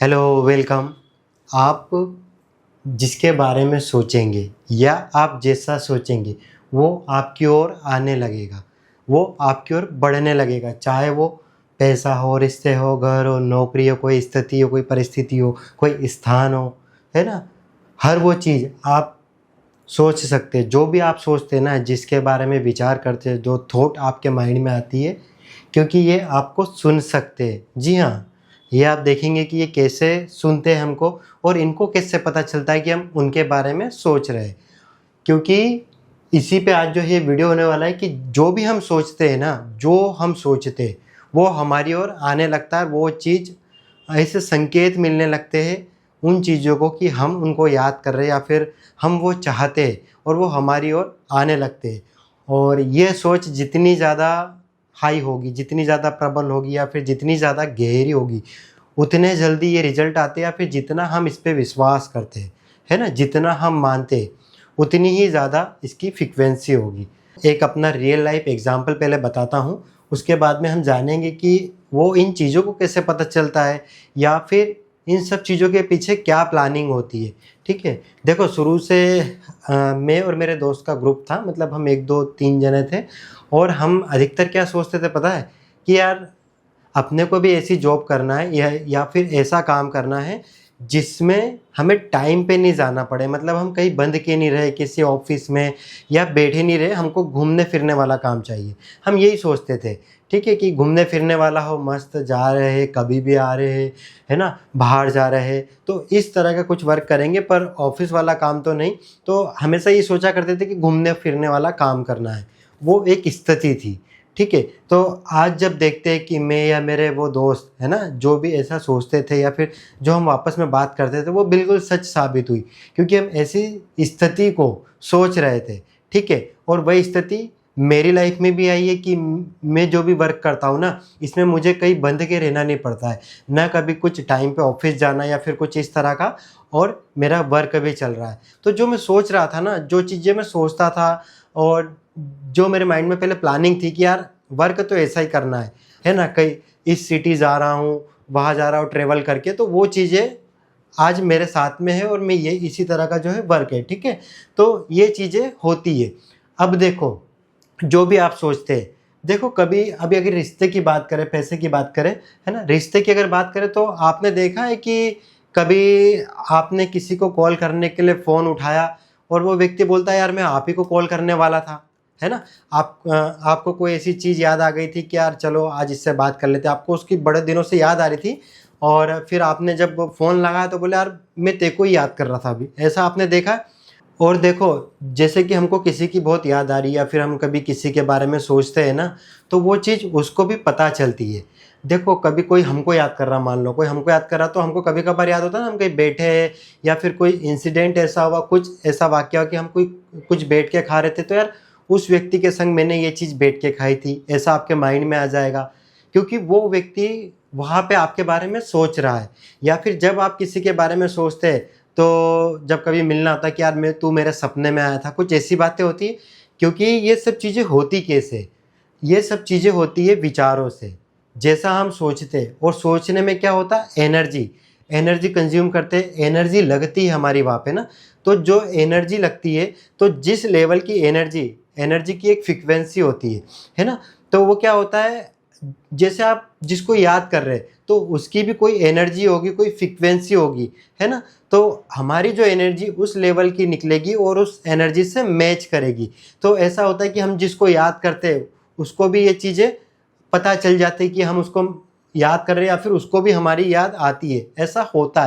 Hello, welcome. आप जिसके बारे में सोचेंगे या आप जैसा सोचेंगे वो आपकी ओर आने लगेगा, वो आपकी ओर बढ़ने लगेगा। चाहे वो पैसा हो, रिश्ते हो, घर हो, नौकरी हो, कोई स्थिति हो, कोई परिस्थिति हो, कोई स्थान हो, है ना। हर वो चीज़ आप सोच सकते हैं। जो भी आप सोचते हैं ना, जिसके बारे में विचार करते हैं, जो थॉट आपके माइंड में आती है, क्योंकि ये आपको सुन सकते हैं। जी हाँ, ये आप देखेंगे कि ये कैसे सुनते हैं हमको, और इनको कैसे पता चलता है कि हम उनके बारे में सोच रहे हैं। क्योंकि इसी पे आज जो ये वीडियो होने वाला है कि जो भी हम सोचते हैं ना, जो हम सोचते हैं वो हमारी ओर आने लगता है। वो चीज़ ऐसे संकेत मिलने लगते हैं उन चीज़ों को कि हम उनको याद कर रहे हैं या फिर हम वो चाहते हैं, और वो हमारी ओर आने लगते हैं। और ये सोच जितनी ज़्यादा हाई होगी, जितनी ज़्यादा प्रबल होगी या फिर जितनी ज़्यादा गहरी होगी, उतने जल्दी ये रिज़ल्ट आते हैं। या फिर जितना हम इस पे विश्वास करते हैं, है ना, जितना हम मानते हैं, उतनी ही ज़्यादा इसकी फ्रीक्वेंसी होगी। एक अपना रियल लाइफ एग्ज़ाम्पल पहले बताता हूँ, उसके बाद में हम जानेंगे कि वो इन चीज़ों को कैसे पता चलता है या फिर इन सब चीज़ों के पीछे क्या प्लानिंग होती है। ठीक है? देखो, शुरू से मैं और मेरे दोस्त का ग्रुप था, मतलब हम 1, 2, 3 जने थे। और हम अधिकतर क्या सोचते थे पता है? कि यार, अपने को भी ऐसी जॉब करना है या फिर ऐसा काम करना है जिसमें हमें टाइम पे नहीं जाना पड़े। मतलब हम कहीं बंद के नहीं रहे किसी ऑफिस में या बैठे नहीं रहे, हमको घूमने फिरने वाला काम चाहिए। हम यही सोचते थे, ठीक है, कि घूमने फिरने वाला हो, मस्त जा रहे हैं, कभी भी आ रहे हैं, है ना, बाहर जा रहे हैं, तो इस तरह का कुछ वर्क करेंगे, पर ऑफिस वाला काम तो नहीं। तो हमेशा ये सोचा करते थे कि घूमने फिरने वाला काम करना है। वो एक स्थिति थी। ठीक है? तो आज जब देखते हैं कि मैं या मेरे वो दोस्त, है ना, जो भी ऐसा सोचते थे या फिर जो हम आपस में बात करते थे, वो बिल्कुल सच साबित हुई। क्योंकि हम ऐसी स्थिति को सोच रहे थे, ठीक है? और वही स्थिति मेरी लाइफ में भी आई है कि मैं जो भी वर्क करता हूँ ना, इसमें मुझे कहीं बंध के रहना नहीं पड़ता है। ना कभी कुछ टाइम पे ऑफ़िस जाना या फिर कुछ इस तरह का, और मेरा वर्क भी चल रहा है। तो जो मैं सोच रहा था ना, जो चीज़ें मैं सोचता था, और जो मेरे माइंड में पहले प्लानिंग थी कि यार वर्क तो ऐसा ही करना है ना? कहीं इस सिटी जा रहा हूँ, वहाँ जा रहा हूँ ट्रैवल करके, तो वो चीज़ें आज मेरे साथ में है और मैं ये इसी तरह का जो है वर्क है, ठीक है? तो ये चीज़ें होती है। अब देखो, जो भी आप सोचते हैं, देखो कभी अभी अगर रिश्ते की बात करें, पैसे की बात करें, है ना? रिश्ते की अगर बात करें तो आपने देखा है कि कभी आपने किसी को कॉल करने के लिए फ़ोन उठाया और वो व्यक्ति बोलता है यार मैं आप ही को कॉल करने वाला था, है ना? आपको कोई ऐसी चीज़ याद आ गई थी कि यार चलो आज इससे बात कर लेते हैं, आपको उसकी बड़े दिनों से याद आ रही थी, और फिर आपने जब फ़ोन लगाया तो बोले यार मैं तेरे को ही याद कर रहा था अभी, ऐसा आपने देखा है? और देखो, जैसे कि हमको किसी की बहुत याद आ रही है या फिर हम कभी किसी के बारे में सोचते हैं ना, तो वो चीज़ उसको भी पता चलती है। देखो, कभी कोई हमको याद कर रहा, मान लो कोई हमको याद कर रहा, तो हमको कभी-कभार याद होता है ना, हम कहीं बैठे हैं या फिर कोई इंसिडेंट ऐसा हुआ, कुछ ऐसा वाक़या हुआ कि हम कोई कुछ बैठ के खा रहे थे, तो यार उस व्यक्ति के संग मैंने ये चीज़ बैठ के खाई थी, ऐसा आपके माइंड में आ जाएगा। क्योंकि वो व्यक्ति वहाँ पे आपके बारे में सोच रहा है। या फिर जब आप किसी के बारे में सोचते हैं, तो जब कभी मिलना होता है कि यार मैं तू मेरे सपने में आया था, कुछ ऐसी बातें होती हैं। क्योंकि ये सब चीज़ें होती कैसे? ये सब चीज़ें होती है विचारों से। जैसा हम सोचते हैं, और सोचने में क्या होता है, एनर्जी, एनर्जी कंज़्यूम करते हैं, एनर्जी लगती है हमारी वहाँ पे ना। तो जो एनर्जी लगती है, तो जिस लेवल की एनर्जी, एनर्जी की एक फ्रीक्वेंसी होती है ना? तो वो क्या होता है, जैसे आप जिसको याद कर रहे हैं, तो उसकी भी कोई एनर्जी होगी, कोई फ्रीक्वेंसी होगी, है ना? तो हमारी जो एनर्जी उस लेवल की निकलेगी और उस एनर्जी से मैच करेगी। तो ऐसा होता है कि हम जिसको याद करते हैं, उसको भी ये चीज़ें पता चल जाती है कि हम उसको याद कर रहे हैं या फिर उसको भी हमारी याद आती है, ऐसा होता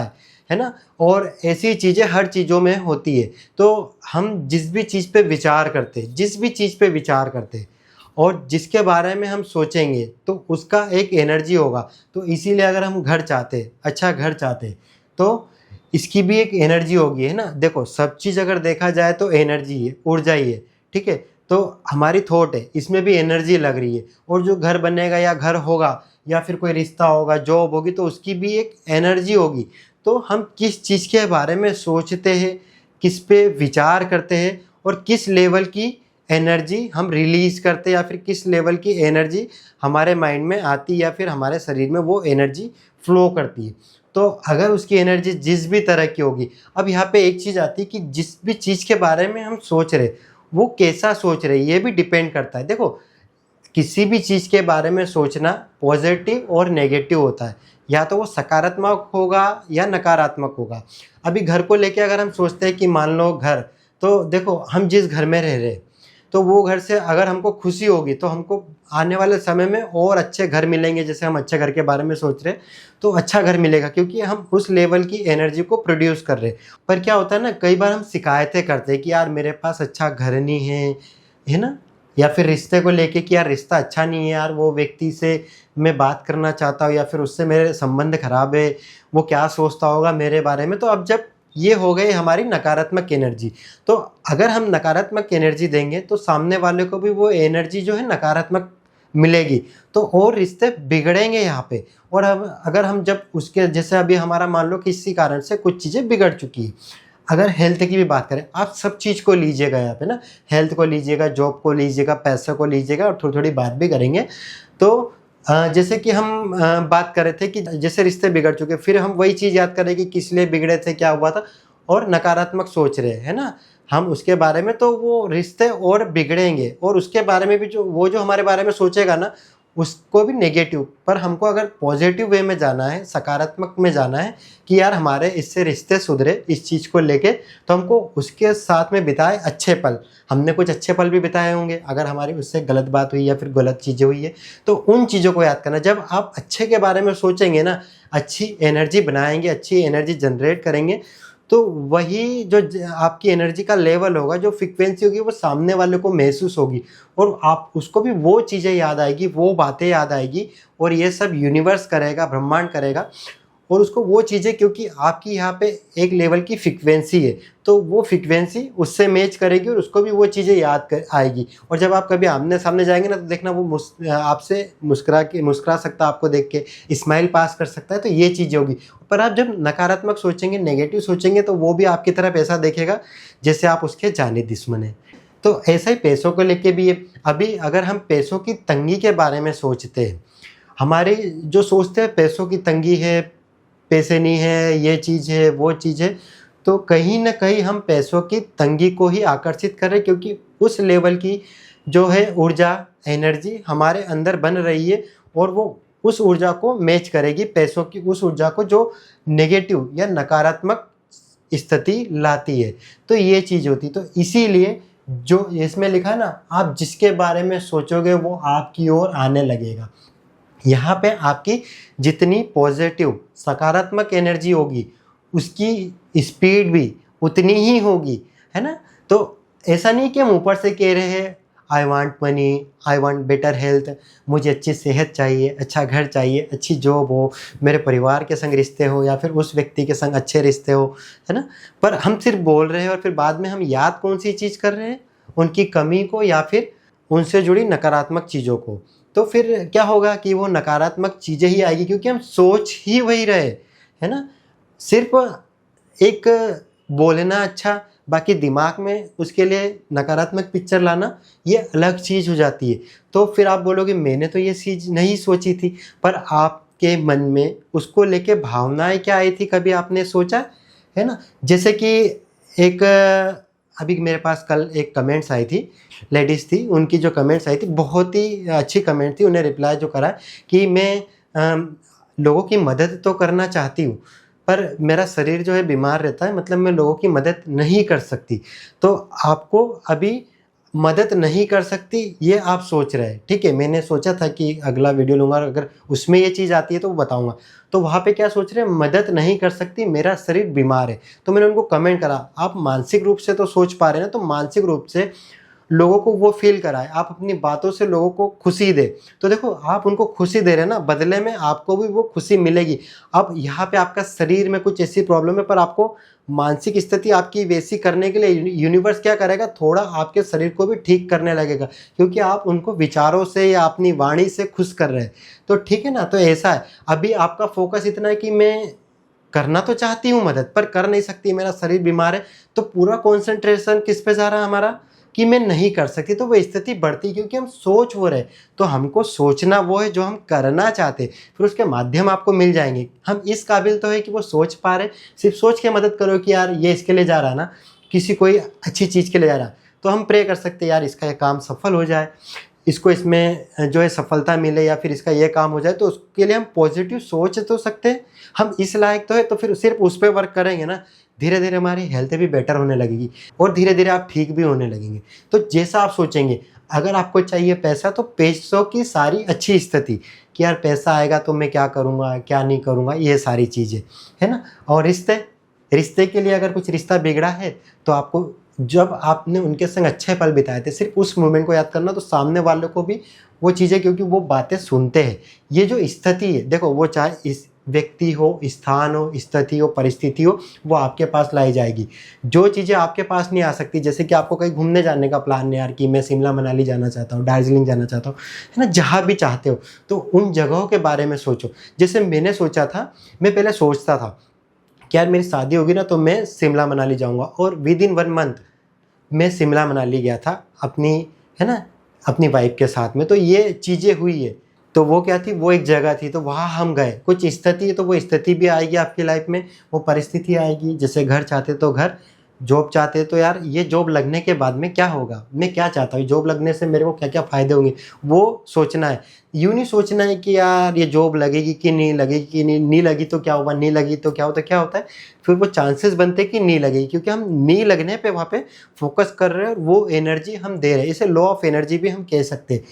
है ना? और ऐसी चीज़ें हर चीज़ों में होती है। तो हम जिस भी चीज़ पे विचार करते हैं, जिस भी चीज़ पे विचार करते हैं और जिसके बारे में हम सोचेंगे, तो उसका एक एनर्जी होगा। तो इसीलिए अगर हम घर चाहते हैं, अच्छा घर चाहते हैं, तो इसकी भी एक एनर्जी होगी, है ना? देखो, सब चीज़ अगर देखा जाए तो एनर्जी है, ऊर्जा ही है, ठीक है? तो हमारी थॉट है, इसमें भी एनर्जी लग रही है। और जो घर बनेगा या घर होगा या फिर कोई रिश्ता होगा, जॉब होगी, तो उसकी भी एक एनर्जी होगी। तो हम किस चीज़ के बारे में सोचते हैं, किस पे विचार करते हैं, और किस लेवल की एनर्जी हम रिलीज़ करते हैं, या फिर किस लेवल की एनर्जी हमारे माइंड में आती है या फिर हमारे शरीर में वो एनर्जी फ्लो करती है, तो अगर उसकी एनर्जी जिस भी तरह की होगी, अब यहाँ पे एक चीज़ आती है कि जिस भी चीज़ के बारे में हम सोच रहे, वो कैसा सोच रहे, ये भी डिपेंड करता है। देखो, किसी भी चीज़ के बारे में सोचना पॉजिटिव और नेगेटिव होता है, या तो वो सकारात्मक होगा या नकारात्मक होगा। अभी घर को लेके अगर हम सोचते हैं कि मान लो घर, तो देखो हम जिस घर में रह रहे हैं, तो वो घर से अगर हमको खुशी होगी तो हमको आने वाले समय में और अच्छे घर मिलेंगे। जैसे हम अच्छे घर के बारे में सोच रहे हैं तो अच्छा घर मिलेगा, क्योंकि हम उस लेवल की एनर्जी को प्रोड्यूस कर रहे हैं। पर क्या होता है ना, कई बार हम शिकायतें करते हैं कि यार मेरे पास अच्छा घर नहीं है ना, या फिर रिश्ते को लेके कि यार रिश्ता अच्छा नहीं है, यार वो व्यक्ति से मैं बात करना चाहता हूँ या फिर उससे मेरे संबंध खराब है, वो क्या सोचता होगा मेरे बारे में। तो अब जब ये हो गई हमारी नकारात्मक एनर्जी, तो अगर हम नकारात्मक एनर्जी देंगे तो सामने वाले को भी वो एनर्जी जो है नकारात्मक मिलेगी, तो और रिश्ते बिगड़ेंगे यहाँ पे। और अब अगर हम जब उसके, जैसे अभी हमारा मान लो किसी कारण से कुछ चीज़ें बिगड़ चुकी है, अगर हेल्थ की भी बात करें, आप सब चीज़ को लीजिएगा यहाँ पे ना, हेल्थ को लीजिएगा, जॉब को लीजिएगा, पैसे को लीजिएगा, और थोड़ी थोड़ी बात भी करेंगे। तो जैसे कि हम बात कर रहे थे कि जैसे रिश्ते बिगड़ चुके, फिर हम वही चीज़ याद करें कि किस लिए बिगड़े थे, क्या हुआ था, और नकारात्मक सोच रहे हैं ना हम उसके बारे में, तो वो रिश्ते और बिगड़ेंगे। और उसके बारे में भी जो हमारे बारे में सोचेगा ना, उसको भी नेगेटिव। पर हमको अगर पॉजिटिव वे में जाना है, सकारात्मक में जाना है कि यार हमारे इससे रिश्ते सुधरे इस चीज़ को लेके, तो हमको उसके साथ में बिताए अच्छे पल। हमने कुछ अच्छे पल भी बिताए होंगे, अगर हमारी उससे गलत बात हुई या फिर गलत चीज़ें हुई है, तो उन चीज़ों को याद करना। जब आप अच्छे के बारे में सोचेंगे ना, अच्छी एनर्जी बनाएंगे, अच्छी एनर्जी जनरेट करेंगे, तो वही जो आपकी एनर्जी का लेवल होगा, जो फ्रीक्वेंसी होगी, वो सामने वाले को महसूस होगी, और आप उसको भी वो चीज़ें याद आएगी, वो बातें याद आएगी, और ये सब यूनिवर्स करेगा, ब्रह्मांड करेगा, और उसको वो चीज़ें, क्योंकि आपकी यहाँ पे एक लेवल की फ्रीक्वेंसी है, तो वो फ्रीक्वेंसी उससे मैच करेगी और उसको भी वो चीज़ें याद कर आएगी। और जब आप कभी आमने सामने जाएंगे ना, तो देखना वो आपसे मुस्कुरा सकता है, आपको देख के स्माइल पास कर सकता है, तो ये चीज़ें होगी। पर आप जब नकारात्मक सोचेंगे, नेगेटिव सोचेंगे, तो वो भी आपकी तरफ ऐसा देखेगा जैसे आप उसके जाने दुश्मन हैं। तो ऐसा ही पैसों को लेके भी है। अभी अगर हम पैसों की तंगी के बारे में सोचते हैं, हमारे जो सोचते हैं पैसों की तंगी है, पैसे नहीं है, ये चीज़ है, वो चीज़ है, तो कहीं न कहीं हम पैसों की तंगी को ही आकर्षित कर रहे हैं, क्योंकि उस लेवल की जो है ऊर्जा, एनर्जी हमारे अंदर बन रही है, और वो उस ऊर्जा को मैच करेगी पैसों की उस ऊर्जा को, जो नेगेटिव या नकारात्मक स्थिति लाती है। तो ये चीज़ होती है। तो इसीलिए जो इसमें लिखा है ना, आप जिसके बारे में सोचोगे वो आपकी ओर आने लगेगा। यहाँ पे आपकी जितनी पॉजिटिव सकारात्मक एनर्जी होगी, उसकी स्पीड भी उतनी ही होगी, है ना। तो ऐसा नहीं कि हम ऊपर से कह रहे हैं I want money, I want better health, मुझे अच्छी सेहत चाहिए, अच्छा घर चाहिए, अच्छी जॉब हो, मेरे परिवार के संग रिश्ते हो, या फिर उस व्यक्ति के संग अच्छे रिश्ते हो, है ना। पर हम सिर्फ बोल रहे हैं, और फिर बाद में हम याद कौन सी चीज़ कर रहे हैं, उनकी कमी को या फिर उनसे जुड़ी नकारात्मक चीज़ों को। तो फिर क्या होगा कि वो नकारात्मक चीज़ें ही आएगी, क्योंकि हम सोच ही वही रहे, है ना। सिर्फ एक बोलना अच्छा, बाकी दिमाग में उसके लिए नकारात्मक पिक्चर लाना, ये अलग चीज़ हो जाती है। तो फिर आप बोलोगे मैंने तो ये चीज़ नहीं सोची थी, पर आपके मन में उसको लेके भावनाएं क्या आई थी, कभी आपने सोचा है ना। जैसे कि एक अभी मेरे पास कल एक कमेंट्स आई थी, लेडीज़ थी, उनकी जो कमेंट्स आई थी बहुत ही अच्छी कमेंट थी। उन्हें रिप्लाई जो करा कि मैं लोगों की मदद तो करना चाहती हूँ, पर मेरा शरीर जो है बीमार रहता है, मतलब मैं लोगों की मदद नहीं कर सकती। तो आपको अभी मदद नहीं कर सकती ये आप सोच रहे हैं, ठीक है। मैंने सोचा था कि अगला वीडियो लूँगा, अगर उसमें ये चीज़ आती है तो वो बताऊँगा। तो वहाँ पे क्या सोच रहे हैं, मदद नहीं कर सकती, मेरा शरीर बीमार है। तो मैंने उनको कमेंट करा, आप मानसिक रूप से तो सोच पा रहे हैं ना, तो मानसिक रूप से लोगों को वो फील कराएं, आप अपनी बातों से लोगों को खुशी दें। तो देखो आप उनको खुशी दे रहे हैं ना, बदले में आपको भी वो खुशी मिलेगी। अब यहाँ पे आपका शरीर में कुछ ऐसी प्रॉब्लम है, पर आपको मानसिक स्थिति आपकी वैसी करने के लिए यूनिवर्स क्या करेगा, थोड़ा आपके शरीर को भी ठीक करने लगेगा, क्योंकि आप उनको विचारों से या अपनी वाणी से खुश कर रहे हैं। तो ठीक है ना। तो ऐसा है, अभी आपका फोकस इतना है कि मैं करना तो चाहती हूँ मदद, पर कर नहीं सकती, मेरा शरीर बीमार है। तो पूरा कॉन्सेंट्रेशन किस पे जा रहा है हमारा, कि मैं नहीं कर सकती, तो वो स्थिति बढ़ती क्योंकि हम सोच वो रहे। तो हमको सोचना वो है जो हम करना चाहते, फिर उसके माध्यम आपको मिल जाएंगे। हम इस काबिल तो है कि वो सोच पा रहे, सिर्फ सोच के मदद करो कि यार ये इसके लिए जा रहा ना, किसी कोई अच्छी चीज़ के लिए जा रहा, तो हम प्रे कर सकते हैं यार इसका ये काम सफल हो जाए, इसको इसमें जो है सफलता मिले, या फिर इसका ये काम हो जाए। तो उसके लिए हम पॉजिटिव सोच तो सकते हैं, हम इस लायक तो है, तो फिर सिर्फ उस पर वर्क करेंगे ना, धीरे धीरे हमारी हेल्थ भी बेटर होने लगेगी और धीरे धीरे आप ठीक भी होने लगेंगे। तो जैसा आप सोचेंगे, अगर आपको चाहिए पैसा, तो पैसों की सारी अच्छी स्थिति कि यार पैसा आएगा तो मैं क्या करूँगा क्या नहीं करूँगा, ये सारी चीज़ें है ना। और रिश्ते रिश्ते के लिए अगर कुछ रिश्ता बिगड़ा है, तो आपको जब आपने उनके संग अच्छे पल बिताए थे, सिर्फ उस मोमेंट को याद करना, तो सामने वालों को भी वो चीज़ें, क्योंकि वो बातें सुनते हैं। ये जो स्थिति है, देखो वो चाहे इस व्यक्ति हो, स्थान हो, स्थिति हो, परिस्थिति हो, वो आपके पास लाई जाएगी। जो चीज़ें आपके पास नहीं आ सकती, जैसे कि आपको कहीं घूमने जाने का प्लान है यार, कि मैं शिमला मनाली जाना चाहता हूँ, दार्जिलिंग जाना चाहता हूँ, है ना, जहाँ भी चाहते हो, तो उन जगहों के बारे में सोचो। जैसे मैंने सोचा था, मैं पहले सोचता था कि यार मेरी शादी होगी ना तो मैं शिमला मनाली जाऊँगा, और विद इन 1 मंथ मैं शिमला मनाली गया था अपनी, है ना, अपनी वाइफ के साथ में। तो ये चीज़ें हुई है। तो वो क्या थी, वो एक जगह थी, तो वहाँ हम गए। कुछ स्थिति है तो वो स्थिति भी आएगी आपकी लाइफ में, वो परिस्थिति आएगी। जैसे घर चाहते तो घर, जॉब चाहते तो यार ये जॉब लगने के बाद में क्या होगा, मैं क्या चाहता हूँ, जॉब लगने से मेरे को क्या क्या फ़ायदे होंगे, वो सोचना है। यूँ नहीं सोचना है कि यार ये जॉब लगेगी कि नहीं लगेगी, कि नहीं लगी तो क्या होगा, नहीं लगी तो क्या होता है, क्या होता है फिर वो चांसेस बनते हैं कि नहीं लगेगी, क्योंकि हम नहीं लगने पे वहाँ पे फोकस कर रहे हैं और वो एनर्जी हम दे रहे हैं। इसे लॉ ऑफ एनर्जी भी हम कह सकते हैं,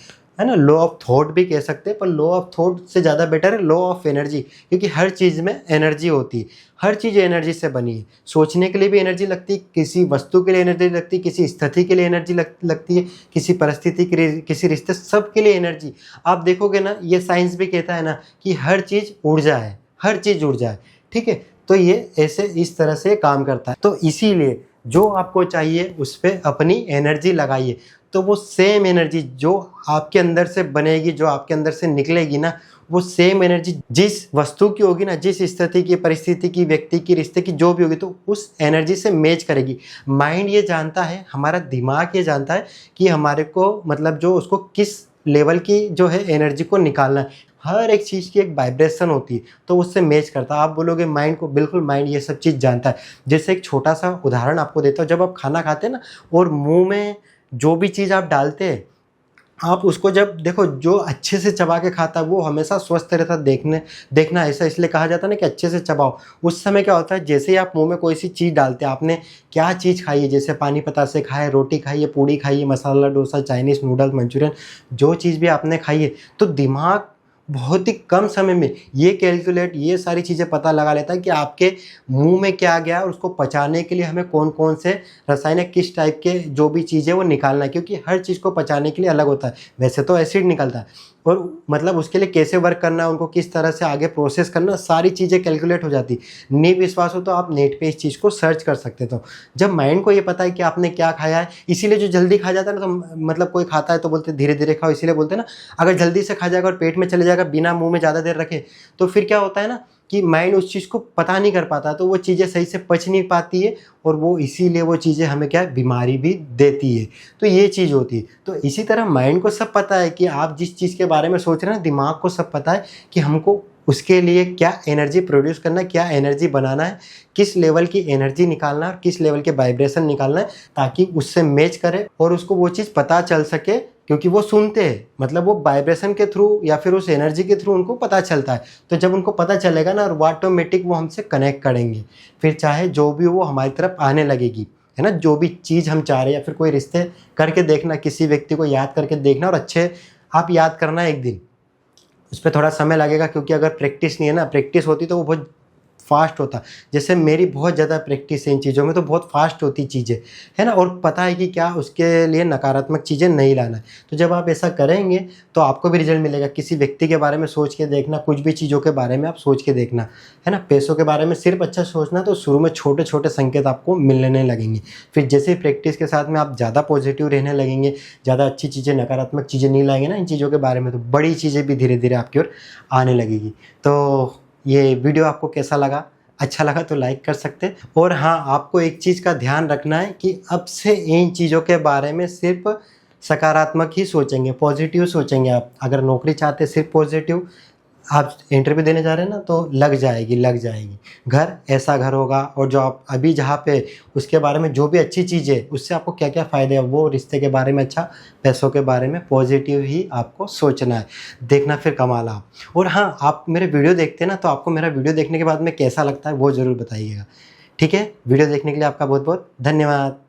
है ना, लॉ ऑफ थॉट भी कह सकते हैं, पर लॉ ऑफ थॉट से ज़्यादा बेटर है लॉ ऑफ एनर्जी, क्योंकि हर चीज़ में एनर्जी होती है, हर चीज़ एनर्जी से बनी है। सोचने के लिए भी एनर्जी लगती है, किसी वस्तु के लिए एनर्जी लगती है, किसी स्थिति के लिए एनर्जी लगती है, किसी परिस्थिति के लिए, किसी रिश्ते, सब के लिए एनर्जी। आप देखोगे ना, ये साइंस भी कहता है ना कि हर चीज़ ऊर्जा है, हर चीज़ ऊर्जा है, ठीक है। तो ये ऐसे इस तरह से काम करता है। तो इसीलिए जो आपको चाहिए उस पर अपनी एनर्जी लगाइए, तो वो सेम एनर्जी जो आपके अंदर से बनेगी, जो आपके अंदर से निकलेगी ना, वो सेम एनर्जी जिस वस्तु की होगी ना, जिस स्थिति की, परिस्थिति की, व्यक्ति की, रिश्ते की, जो भी होगी, तो उस एनर्जी से मैच करेगी। माइंड ये जानता है, हमारा दिमाग ये जानता है कि हमारे को मतलब जो उसको किस लेवल की जो है एनर्जी को निकालना है। हर एक चीज़ की एक वाइब्रेशन होती है, तो उससे मैच करता है। आप बोलोगे माइंड को, बिल्कुल माइंड ये सब चीज़ जानता है। जैसे एक छोटा सा उदाहरण आपको देता हूँ, जब आप खाना खाते हैं ना, और मुंह में जो भी चीज़ आप डालते हैं, आप उसको जब देखो, जो अच्छे से चबा के खाता है वो हमेशा स्वस्थ रहता है। देखना ऐसा इसलिए कहा जाता है ना कि अच्छे से चबाओ। उस समय क्या होता है, जैसे ही आप मुंह में कोई सी चीज़ डालते हैं, आपने क्या चीज़ खाई है, जैसे पानी पता से खाए, रोटी खाई है, पूड़ी खाई है, masala dosa, Chinese noodle, Manchurian, जो चीज़ भी आपने खाई है, तो दिमाग बहुत ही कम समय में ये कैलकुलेट, ये सारी चीज़ें पता लगा लेता है कि आपके मुंह में क्या गया और उसको पचाने के लिए हमें कौन कौन से रसायन, किस टाइप के जो भी चीज़ें वो निकालना है, क्योंकि हर चीज़ को पचाने के लिए अलग होता है। वैसे तो एसिड निकलता है, और मतलब उसके लिए कैसे वर्क करना है, उनको किस तरह से आगे प्रोसेस करना, सारी चीज़ें कैलकुलेट हो जाती। नहीं विश्वास हो तो आप नेट पे इस चीज़ को सर्च कर सकते। तो जब माइंड को ये पता है कि आपने क्या खाया है, इसीलिए जो जल्दी खा जाता है ना, तो मतलब कोई खाता है तो बोलते धीरे धीरे खाओ, इसीलिए बोलते हैं ना, अगर जल्दी से खा जाएगा और पेट में चले जाएगा बिना मुँह में ज़्यादा देर रखे, तो फिर क्या होता है ना कि माइंड उस चीज़ को पता नहीं कर पाता, तो वो चीज़ें सही से पच नहीं पाती है, और वो इसीलिए वो चीज़ें हमें क्या है, बीमारी भी देती है। तो ये चीज़ होती है। तो इसी तरह माइंड को सब पता है कि आप जिस चीज़ के बारे में सोच रहे हैं, दिमाग को सब पता है कि हमको उसके लिए क्या एनर्जी प्रोड्यूस करना है, क्या एनर्जी बनाना है, किस लेवल की एनर्जी निकालना है और किस लेवल के वाइब्रेशन निकालना है, ताकि उससे मैच करे और उसको वो चीज़ पता चल सके, क्योंकि वो सुनते हैं, मतलब वो वाइब्रेशन के थ्रू या फिर उस एनर्जी के थ्रू उनको पता चलता है। तो जब उनको पता चलेगा ना, और वो ऑटोमेटिक वो हमसे कनेक्ट करेंगे, फिर चाहे जो भी वो हमारी तरफ आने लगेगी, है ना। जो भी चीज़ हम चाह रहे हैं, या फिर कोई रिश्ते करके देखना, किसी व्यक्ति को याद करके देखना, और अच्छे आप याद करना एक दिन, उस पर थोड़ा समय लगेगा, क्योंकि अगर प्रैक्टिस नहीं है ना, प्रैक्टिस होती तो वो बहुत फास्ट होता। जैसे मेरी बहुत ज़्यादा प्रैक्टिस है इन चीज़ों में, तो बहुत फास्ट होती चीज़ें, है ना, और पता है कि क्या उसके लिए नकारात्मक चीज़ें नहीं लाना है। तो जब आप ऐसा करेंगे तो आपको भी रिजल्ट मिलेगा। किसी व्यक्ति के बारे में सोच के देखना, कुछ भी चीज़ों के बारे में आप सोच के देखना, है ना। पैसों के बारे में सिर्फ अच्छा सोचना, तो शुरू में छोटे छोटे संकेत आपको मिलने लगेंगे। फिर जैसे प्रैक्टिस के साथ में आप ज़्यादा पॉजिटिव रहने लगेंगे, ज़्यादा अच्छी चीज़ें, नकारात्मक चीज़ें नहीं लाएंगे ना इन चीज़ों के बारे में, तो बड़ी चीज़ें भी धीरे धीरे आपकी ओर आने लगेगी। तो ये वीडियो आपको कैसा लगा, अच्छा लगा तो लाइक कर सकते हैं। और हाँ, आपको एक चीज़ का ध्यान रखना है कि अब से इन चीज़ों के बारे में सिर्फ सकारात्मक ही सोचेंगे, पॉजिटिव सोचेंगे। आप अगर नौकरी चाहते हैं सिर्फ पॉजिटिव, आप इंटरव्यू देने जा रहे हैं ना, तो लग जाएगी, लग जाएगी। घर ऐसा घर होगा, और जो आप अभी जहाँ पे, उसके बारे में जो भी अच्छी चीज़ है, उससे आपको क्या क्या फ़ायदे हैं, वो रिश्ते के बारे में अच्छा, पैसों के बारे में पॉजिटिव ही आपको सोचना है। देखना फिर कमाल आप। और हाँ, आप मेरे वीडियो देखते हैं ना, तो आपको मेरा वीडियो देखने के बाद में कैसा लगता है वो ज़रूर बताइएगा। ठीक है? वीडियो देखने के लिए आपका बहुत बहुत धन्यवाद।